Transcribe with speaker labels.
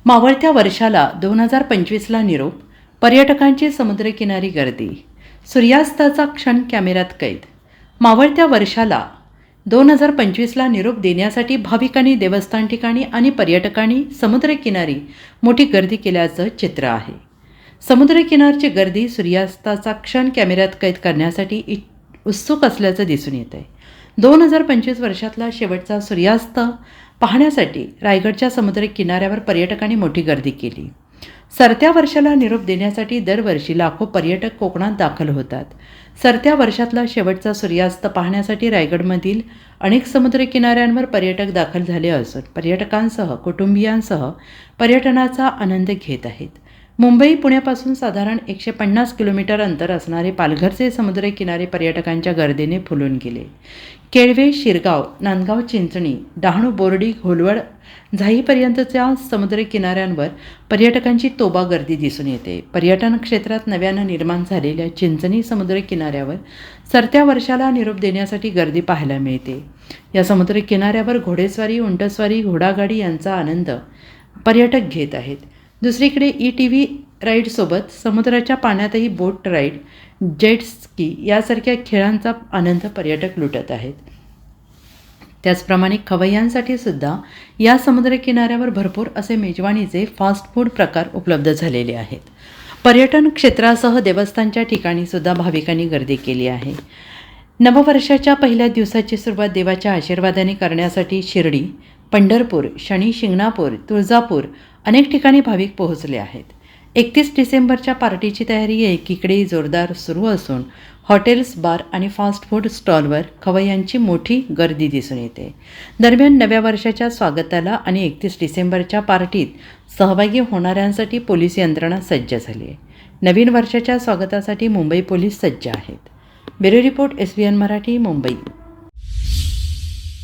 Speaker 1: मावळत्या वर्षाला 2025ला निरोप, पर्यटकांची समुद्रकिनारी गर्दी, सूर्यास्ताचा क्षण कॅमेऱ्यात कैद. मावळत्या वर्षाला 2025ला निरोप देण्यासाठी भाविकांनी देवस्थान ठिकाणी आणि पर्यटकांनी समुद्रकिनारी मोठी गर्दी केल्याचं चित्र आहे. समुद्रकिनारची गर्दी सूर्यास्ताचा क्षण कॅमेऱ्यात कैद करण्यासाठी उत्सुक असल्याचं दिसून येत आहे. 2025 वर्षातला शेवटचा सूर्यास्त पाहण्यासाठी रायगडच्या समुद्र किनाऱ्यावर पर्यटकांनी मोठी गर्दी केली. सरत्या वर्षाला निरोप देण्यासाठी दरवर्षी लाखो पर्यटक कोकणात दाखल होतात. सरत्या वर्षातला शेवटचा सूर्यास्त पाहण्यासाठी रायगडमधील अनेक समुद्र किनाऱ्यांवर पर्यटक दाखल झाले असून पर्यटकांसह कुटुंबियांसह पर्यटनाचा आनंद घेत आहेत. मुंबई पुण्यापासून साधारण 150 किलोमीटर अंतर असणारे पालघरचे समुद्रकिनारे पर्यटकांच्या गर्दीने फुलून गेले. केळवे, शिरगाव, नांदगाव, चिंचणी, डहाणू, बोर्डी, घोलवड, झाईपर्यंतच्या समुद्रकिनाऱ्यांवर पर्यटकांची तोबा गर्दी दिसून येते. पर्यटन क्षेत्रात नव्यानं निर्माण झालेल्या चिंचणी समुद्रकिनाऱ्यावर सरत्या वर्षाला निरोप देण्यासाठी गर्दी पाहायला मिळते. या समुद्रकिनाऱ्यावर घोडेस्वारी, उंटस्वारी, घोडागाडी यांचा आनंद पर्यटक घेत आहेत. दुसरीकडे ETV राईडसोबत समुद्राच्या पाण्यातही बोट राईड, जेट स्की यासारख्या खेळांचा आनंद पर्यटक लुटत आहेत. त्याचप्रमाणे खवय्यांसाठी सुद्धा या समुद्रकिनाऱ्यावर भरपूर असे मेजवानीचे फास्ट फूड प्रकार उपलब्ध झालेले आहेत. पर्यटन क्षेत्रासह देवस्थानच्या ठिकाणी सुद्धा भाविकांनी गर्दी केली आहे. नववर्षाच्या पहिल्या दिवसाची सुरुवात देवाच्या आशीर्वादाने करण्यासाठी शिर्डी, पंढरपूर, शनी शिंगणापूर, तुळजापूर अनेक ठिकाणी भाविक पोहोचले आहेत. 31 डिसेंबरच्या पार्टीची तयारी एकीकडे जोरदार सुरू असून हॉटेल्स, बार आणि फास्ट फूड स्टॉलवर खवय्यांची मोठी गर्दी दिसून येते. दरम्यान नव्या वर्षाच्या स्वागताला आणि 31 डिसेंबरच्या पार्टीत सहभागी होणाऱ्यांसाठी पोलीस यंत्रणा सज्ज झाली आहे. नवीन वर्षाच्या स्वागतासाठी मुंबई पोलीस सज्ज आहेत. Bureau report, SBN Marathi, Mumbai.